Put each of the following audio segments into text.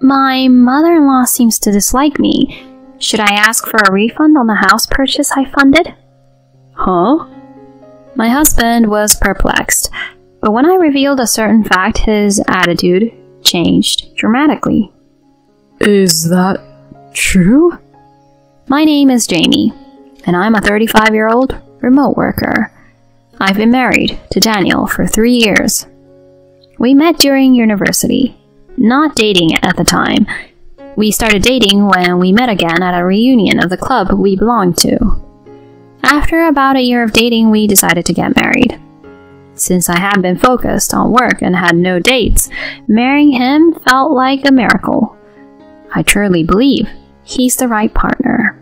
My mother-in-law seems to dislike me. Should I ask for a refund on the house purchase I funded? Huh? My husband was perplexed, but when I revealed a certain fact, his attitude changed dramatically. Is that true? My name is Jamie, and I'm a 35-year-old remote worker. I've been married to Daniel for 3 years. We met during university, not dating at the time. We started dating when we met again at a reunion of the club we belonged to. After about a year of dating, we decided to get married. Since I had been focused on work and had no dates, marrying him felt like a miracle. I truly believe he's the right partner.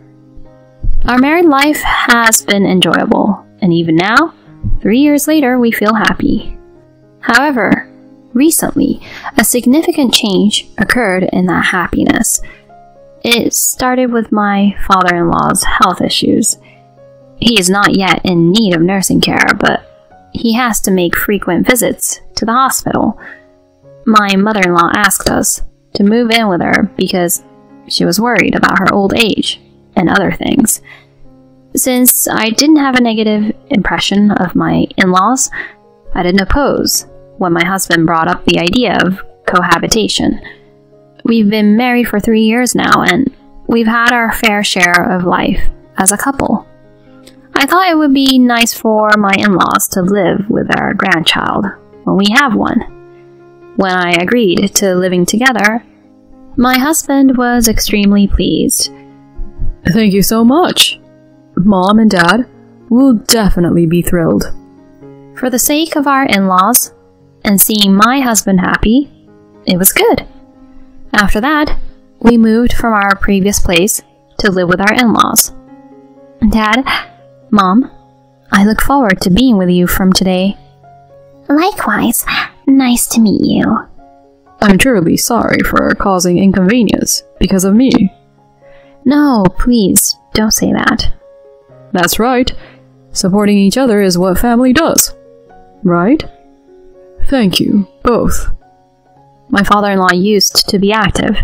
Our married life has been enjoyable, and even now, 3 years later, we feel happy. However, recently, a significant change occurred in that happiness. It started with my father-in-law's health issues. He is not yet in need of nursing care, but he has to make frequent visits to the hospital. My mother-in-law asked us to move in with her because she was worried about her old age and other things. Since I didn't have a negative impression of my in-laws, I didn't oppose when my husband brought up the idea of cohabitation. We've been married for 3 years now, and we've had our fair share of life as a couple. I thought it would be nice for my in-laws to live with our grandchild when we have one. When I agreed to living together, my husband was extremely pleased. Thank you so much. Mom and Dad will definitely be thrilled. For the sake of our in-laws and seeing my husband happy, it was good. After that, we moved from our previous place to live with our in-laws. Dad, Mom, I look forward to being with you from today. Likewise, nice to meet you. I'm truly sorry for causing inconvenience because of me. No, please, don't say that. That's right. Supporting each other is what family does. Right? Thank you, both. My father-in-law used to be active,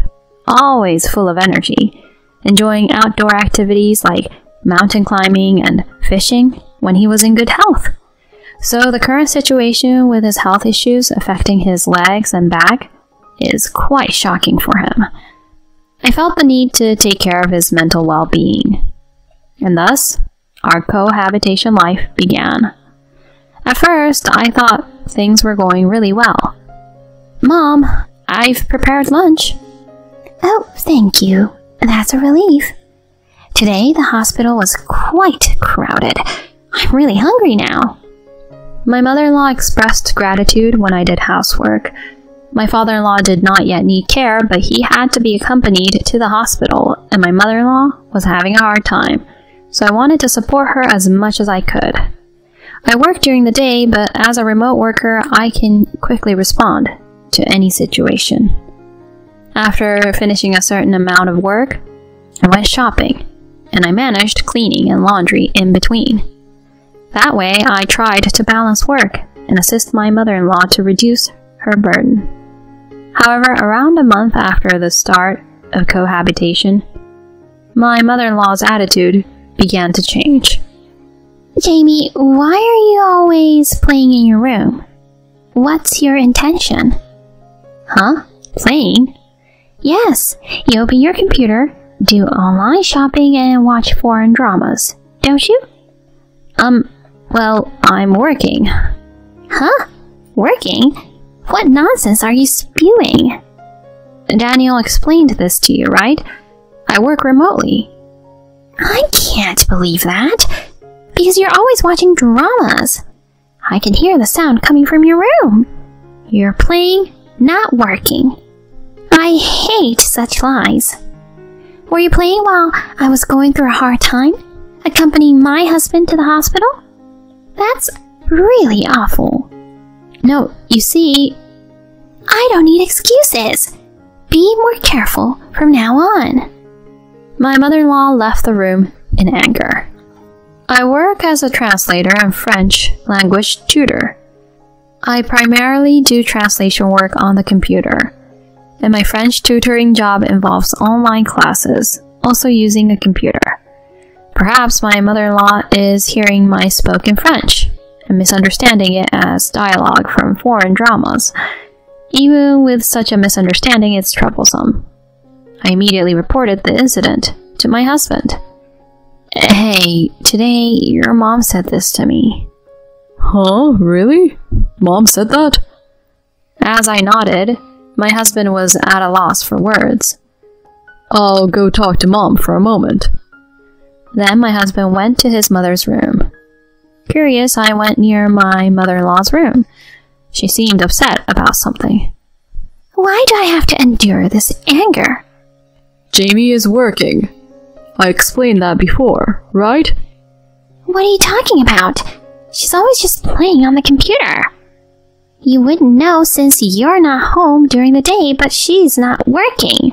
always full of energy, enjoying outdoor activities like mountain climbing and fishing when he was in good health. So the current situation with his health issues affecting his legs and back is quite shocking for him. I felt the need to take care of his mental well-being, and thus our cohabitation life began. At first, I thought things were going really well. Mom, I've prepared lunch. Oh, thank you. That's a relief. Today, the hospital was quite crowded. I'm really hungry now. My mother-in-law expressed gratitude when I did housework. My father-in-law did not yet need care, but he had to be accompanied to the hospital, and my mother-in-law was having a hard time, so I wanted to support her as much as I could. I work during the day, but as a remote worker, I can quickly respond to any situation. After finishing a certain amount of work, I went shopping, and I managed cleaning and laundry in between. That way, I tried to balance work and assist my mother-in-law to reduce her burden. However, around a month after the start of cohabitation, my mother-in-law's attitude began to change. Jamie, why are you always playing in your room? What's your intention? Huh? Playing? Yes, you open your computer, do online shopping, and watch foreign dramas, don't you? Well, I'm working. Huh? Working? What nonsense are you spewing? Daniel explained this to you, right? I work remotely. I can't believe that, because you're always watching dramas. I can hear the sound coming from your room. You're playing, not working. I hate such lies. Were you playing while I was going through a hard time, accompanying my husband to the hospital? That's really awful. No, you see, I don't need excuses. Be more careful from now on. My mother-in-law left the room in anger. I work as a translator and French language tutor. I primarily do translation work on the computer. and my French tutoring job involves online classes, also using a computer. Perhaps my mother-in-law is hearing my spoken French and misunderstanding it as dialogue from foreign dramas. Even with such a misunderstanding, it's troublesome. I immediately reported the incident to my husband. "Hey, today your mom said this to me." Huh? Really? Mom said that? As I nodded, my husband was at a loss for words. "I'll go talk to Mom for a moment." Then my husband went to his mother's room. Curious, I went near my mother-in-law's room. She seemed upset about something. "Why do I have to endure this anger?" "Jamie is working. I explained that before, right?" "What are you talking about? She's always just playing on the computer." "You wouldn't know since you're not home during the day, but she's not working.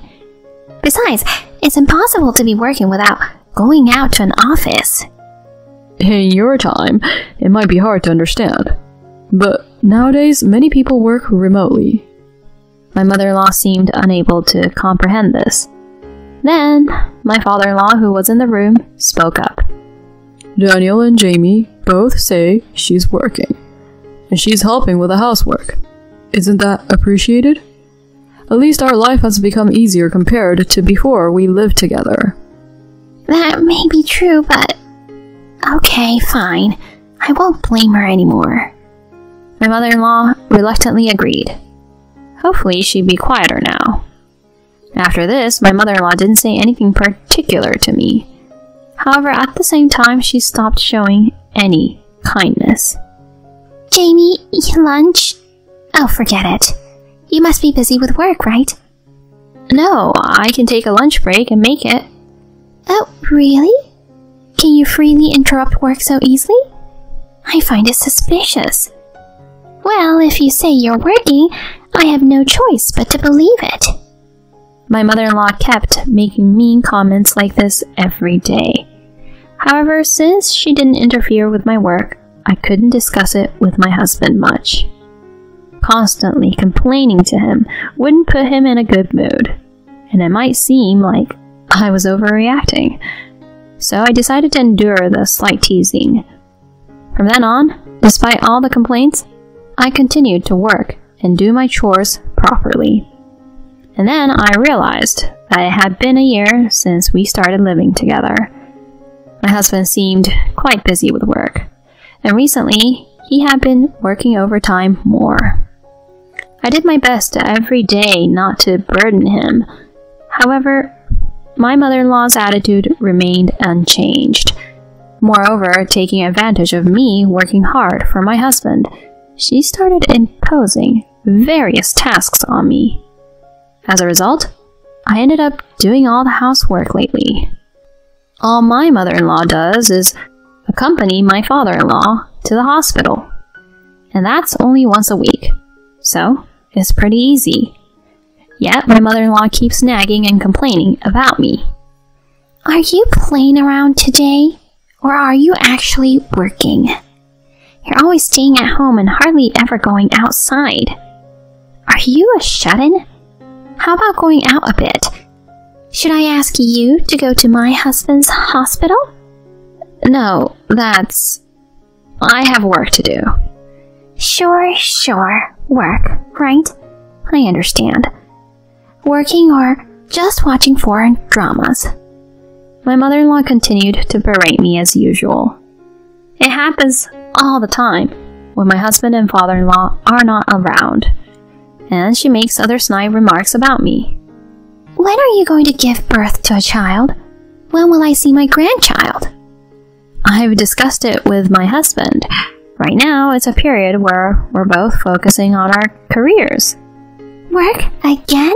Besides, it's impossible to be working without going out to an office." In your time, it might be hard to understand. But nowadays, many people work remotely. My mother-in-law seemed unable to comprehend this. Then, my father-in-law, who was in the room, spoke up. "Daniel and Jamie both say she's working, and she's helping with the housework. Isn't that appreciated? At least our life has become easier compared to before we lived together." "That may be true, but... Okay, fine. I won't blame her anymore." My mother-in-law reluctantly agreed. Hopefully she'd be quieter now. After this, my mother-in-law didn't say anything particular to me. However, at the same time, she stopped showing any kindness. "Jamie, eat lunch?" "Oh, forget it. You must be busy with work, right?" "No, I can take a lunch break and make it." "Oh, really? Can you freely interrupt work so easily? I find it suspicious." "Well, if you say you're working, I have no choice but to believe it." My mother-in-law kept making mean comments like this every day. However, since she didn't interfere with my work, I couldn't discuss it with my husband much. Constantly complaining to him wouldn't put him in a good mood, and it might seem like I was overreacting. So I decided to endure the slight teasing. From then on, despite all the complaints, I continued to work and do my chores properly. And then I realized that it had been a year since we started living together. My husband seemed quite busy with work, and recently he had been working overtime more. I did my best every day not to burden him. However, my mother-in-law's attitude remained unchanged. Moreover, taking advantage of me working hard for my husband, she started imposing various tasks on me. As a result, I ended up doing all the housework lately. All my mother-in-law does is accompany my father-in-law to the hospital, and that's only once a week, so it's pretty easy. Yet my mother-in-law keeps nagging and complaining about me. "Are you playing around today, or are you actually working? You're always staying at home and hardly ever going outside. Are you a shut-in? How about going out a bit? Should I ask you to go to my husband's hospital?" "No, I have work to do." Sure, work, right? I understand. Working or just watching foreign dramas?" My mother-in-law continued to berate me as usual. It happens all the time when my husband and father-in-law are not around, and she makes other snide remarks about me. "When are you going to give birth to a child? When will I see my grandchild?" I've discussed it with my husband. Right now, it's a period where we're both focusing on our careers. "Work again?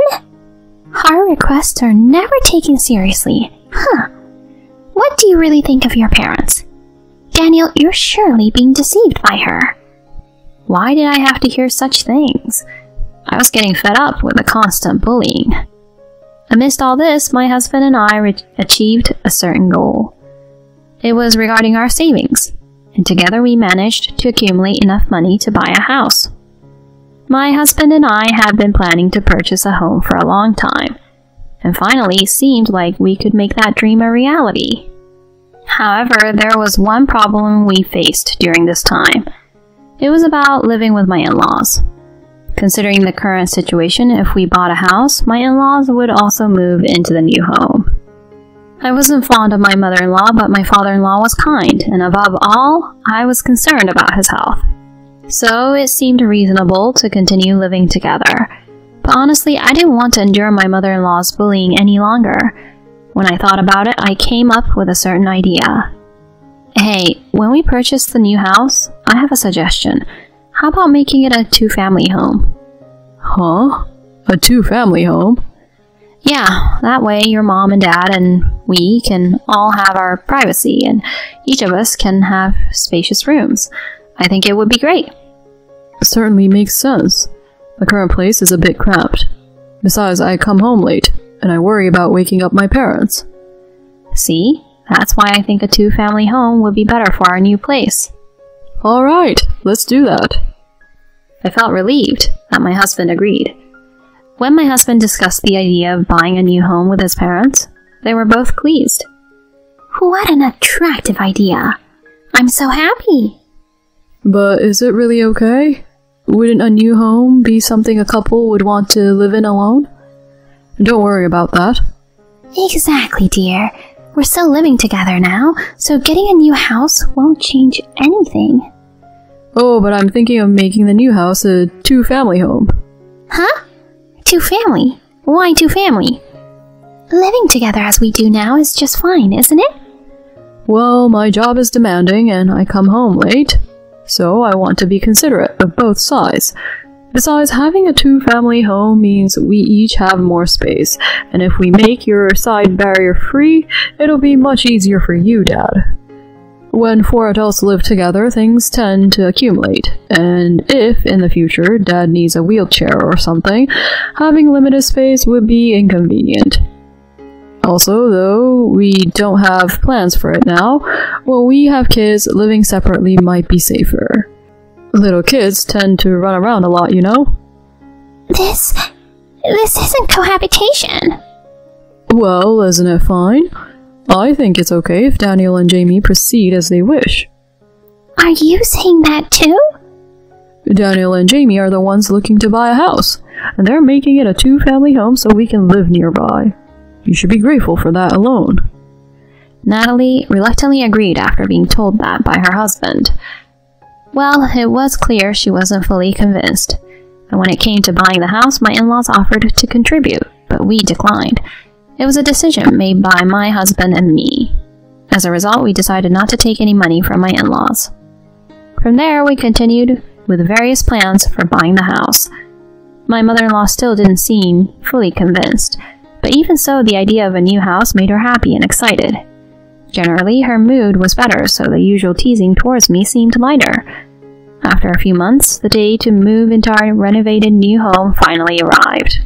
Our requests are never taken seriously. Huh. What do you really think of your parents? Daniel, you're surely being deceived by her." Why did I have to hear such things? I was getting fed up with the constant bullying. Amidst all this, my husband and I achieved a certain goal. It was regarding our savings, and together we managed to accumulate enough money to buy a house. My husband and I have been planning to purchase a home for a long time, and finally it seemed like we could make that dream a reality. However, there was one problem we faced during this time. It was about living with my in-laws. Considering the current situation, if we bought a house, my in-laws would also move into the new home. I wasn't fond of my mother-in-law, but my father-in-law was kind, and above all, I was concerned about his health. So it seemed reasonable to continue living together. But honestly, I didn't want to endure my mother-in-law's bullying any longer. When I thought about it, I came up with a certain idea. Hey, when we purchase the new house, I have a suggestion. How about making it a two-family home? Huh? A two-family home? Yeah, that way your mom and dad and we can all have our privacy and each of us can have spacious rooms. I think it would be great. It certainly makes sense. The current place is a bit cramped. Besides, I come home late, and I worry about waking up my parents. See? That's why I think a two-family home would be better for our new place. Alright, let's do that. I felt relieved that my husband agreed. When my husband discussed the idea of buying a new home with his parents, they were both pleased. What an attractive idea! I'm so happy! But is it really okay? Wouldn't a new home be something a couple would want to live in alone? Don't worry about that. Exactly, dear. We're still living together now, so getting a new house won't change anything. Oh, but I'm thinking of making the new house a two-family home. Huh? Two-family? Why two-family? Living together as we do now is just fine, isn't it? Well, my job is demanding and I come home late, so I want to be considerate of both sides. Besides, having a two-family home means we each have more space, and if we make your side barrier-free, it'll be much easier for you, Dad. When four adults live together, things tend to accumulate, and if, in the future, Dad needs a wheelchair or something, having limited space would be inconvenient. Also, though we don't have plans for it now, when we have kids, living separately might be safer. Little kids tend to run around a lot, you know? This isn't cohabitation. Well, isn't it fine? I think it's okay if Daniel and Jamie proceed as they wish. Are you saying that too? Daniel and Jamie are the ones looking to buy a house, and they're making it a two-family home so we can live nearby. You should be grateful for that alone. Natalie reluctantly agreed after being told that by her husband. Well, it was clear she wasn't fully convinced, and when it came to buying the house, my in-laws offered to contribute, but we declined. It was a decision made by my husband and me. As a result, we decided not to take any money from my in-laws. From there, we continued with various plans for buying the house. My mother-in-law still didn't seem fully convinced, but even so, the idea of a new house made her happy and excited. Generally, her mood was better, so the usual teasing towards me seemed lighter. After a few months, the day to move into our renovated new home finally arrived.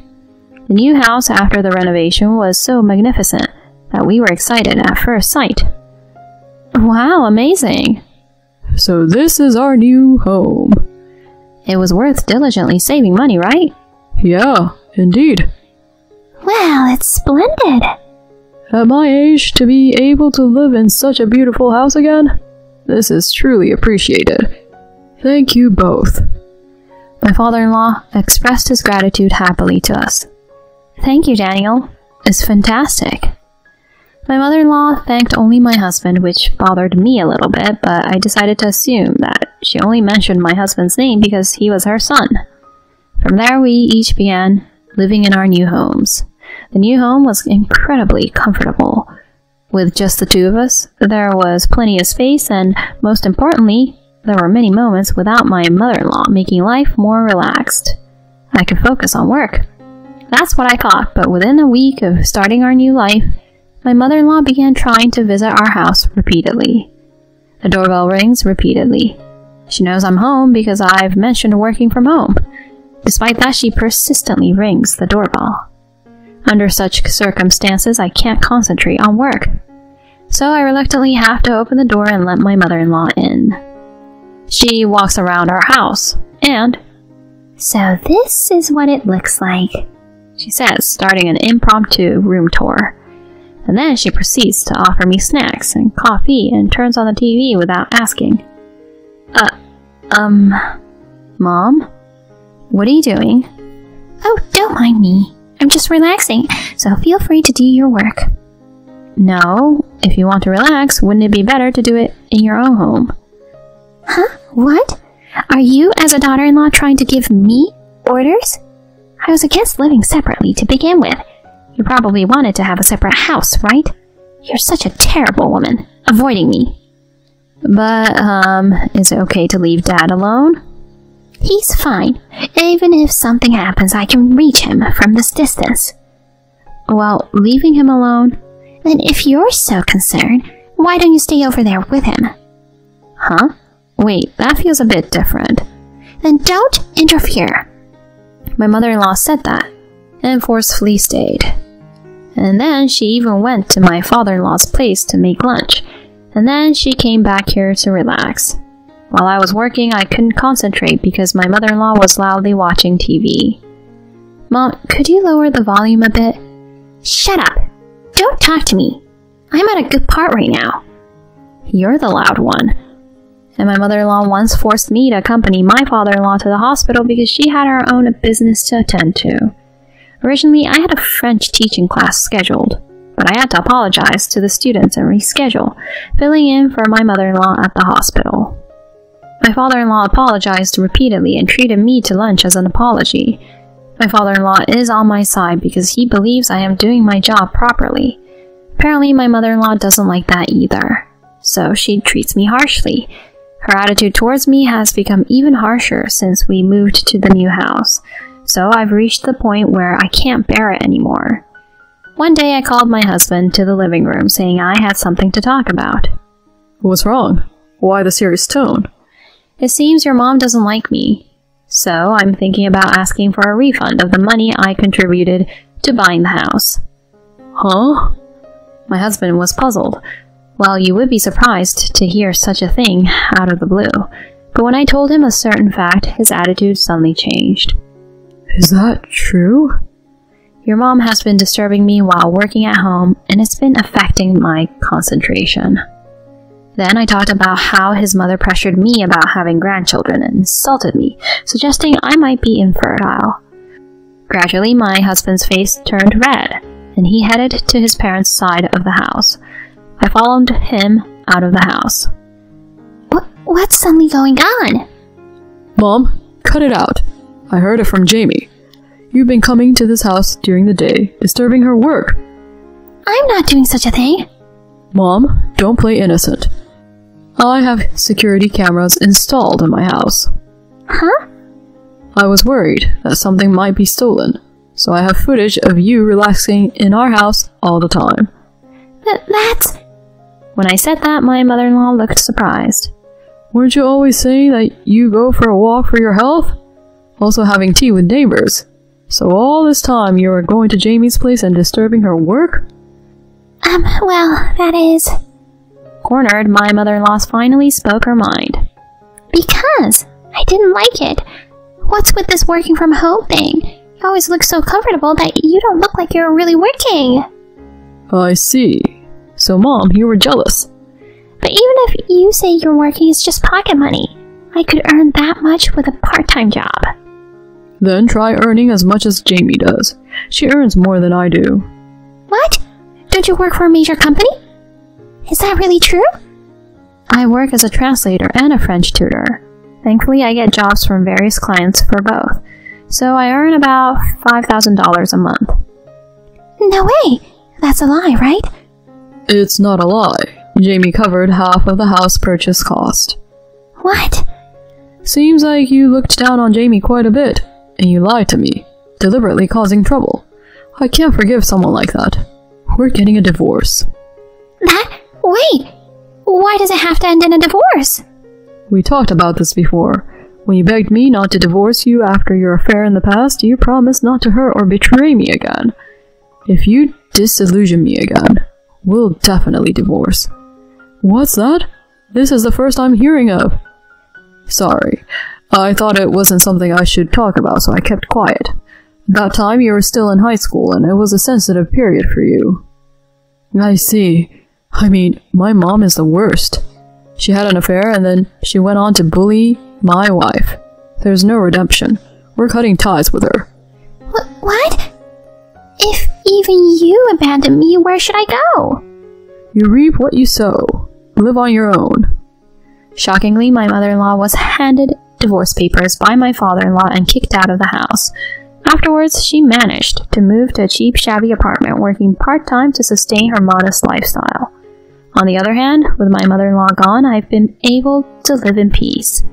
The new house after the renovation was so magnificent that we were excited at first sight. Wow, amazing! So this is our new home. It was worth diligently saving money, right? Yeah, indeed. Well, it's splendid! At my age, to be able to live in such a beautiful house again, this is truly appreciated. Thank you both. My father-in-law expressed his gratitude happily to us. Thank you, Daniel. It's fantastic. My mother-in-law thanked only my husband, which bothered me a little bit, but I decided to assume that she only mentioned my husband's name because he was her son. From there, we each began living in our new homes. The new home was incredibly comfortable. With just the two of us, there was plenty of space, and most importantly, there were many moments without my mother-in-law, making life more relaxed. I could focus on work. That's what I thought, but within a week of starting our new life, my mother-in-law began trying to visit our house repeatedly. The doorbell rings repeatedly. She knows I'm home because I've mentioned working from home. Despite that, she persistently rings the doorbell. Under such circumstances, I can't concentrate on work. So I reluctantly have to open the door and let my mother-in-law in. She walks around our house, and So this is what it looks like, she says, starting an impromptu room tour. And then she proceeds to offer me snacks and coffee and turns on the TV without asking. Mom? What are you doing? Oh, don't mind me. I'm just relaxing, so feel free to do your work. No, if you want to relax, wouldn't it be better to do it in your own home? Huh? What? Are you, as a daughter-in-law, trying to give me orders? I was against living separately to begin with. You probably wanted to have a separate house, right? You're such a terrible woman, avoiding me. But, is it okay to leave Dad alone? He's fine. Even if something happens, I can reach him from this distance. Well, leaving him alone? Then if you're so concerned, why don't you stay over there with him? Huh? Wait, that feels a bit different. Then don't interfere. My mother-in-law said that, and forcefully stayed. And then she even went to my father-in-law's place to make lunch, and then she came back here to relax. While I was working, I couldn't concentrate because my mother-in-law was loudly watching TV. Mom, could you lower the volume a bit? Shut up! Don't talk to me! I'm at a good part right now. You're the loud one. And my mother-in-law once forced me to accompany my father-in-law to the hospital because she had her own business to attend to. Originally, I had a French teaching class scheduled, but I had to apologize to the students and reschedule, filling in for my mother-in-law at the hospital. My father-in-law apologized repeatedly and treated me to lunch as an apology. My father-in-law is on my side because he believes I am doing my job properly. Apparently, my mother-in-law doesn't like that either, so she treats me harshly. Her attitude towards me has become even harsher since we moved to the new house, so I've reached the point where I can't bear it anymore. One day I called my husband to the living room saying I had something to talk about. What's wrong? Why the serious tone? It seems your mom doesn't like me, so I'm thinking about asking for a refund of the money I contributed to buying the house. Huh? My husband was puzzled. Well, you would be surprised to hear such a thing out of the blue, but when I told him a certain fact, his attitude suddenly changed. Is that true? Your mom has been disturbing me while working at home, and it's been affecting my concentration. Then I talked about how his mother pressured me about having grandchildren and insulted me, suggesting I might be infertile. Gradually, my husband's face turned red, and he headed to his parents' side of the house. I followed him out of the house. What's suddenly going on? Mom, cut it out. I heard it from Jamie. You've been coming to this house during the day, disturbing her work. I'm not doing such a thing. Mom, don't play innocent. I have security cameras installed in my house. Huh? I was worried that something might be stolen, so I have footage of you relaxing in our house all the time. That's... When I said that, my mother-in-law looked surprised. Weren't you always saying that you go for a walk for your health? Also having tea with neighbors. So all this time you were going to Jamie's place and disturbing her work? Well, that is... Cornered, my mother-in-law finally spoke her mind. Because I didn't like it. What's with this working from home thing? You always look so comfortable that you don't look like you're really working. I see. So Mom, you were jealous. But even if you say you're working, it's just pocket money. I could earn that much with a part-time job. Then try earning as much as Jamie does. She earns more than I do. What? Don't you work for a major company? Is that really true? I work as a translator and a French tutor. Thankfully, I get jobs from various clients for both, so I earn about $5,000 a month. No way! That's a lie, right? It's not a lie. Jamie covered half of the house purchase cost. What? Seems like you looked down on Jamie quite a bit, and you lied to me, deliberately causing trouble. I can't forgive someone like that. We're getting a divorce. Wait! Why does it have to end in a divorce? We talked about this before. When you begged me not to divorce you after your affair in the past, you promised not to hurt or betray me again. If you disillusion me again, we'll definitely divorce. What's that? This is the first I'm hearing of. Sorry, I thought it wasn't something I should talk about, so I kept quiet. At that time, you were still in high school, and it was a sensitive period for you. I see. I mean, my mom is the worst. She had an affair, and then she went on to bully my wife. There's no redemption. We're cutting ties with her. What? If even you abandon me, where should I go? You reap what you sow. Live on your own. Shockingly, my mother-in-law was handed divorce papers by my father-in-law and kicked out of the house. Afterwards, she managed to move to a cheap, shabby apartment, working part-time to sustain her modest lifestyle. On the other hand, with my mother-in-law gone, I've been able to live in peace.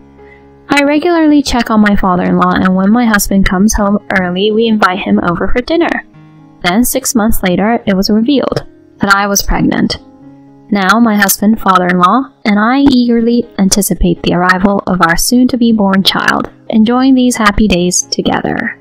I regularly check on my father-in-law, and when my husband comes home early, we invite him over for dinner. Then, 6 months later, it was revealed that I was pregnant. Now, my husband, father-in-law, and I eagerly anticipate the arrival of our soon-to-be-born child, enjoying these happy days together.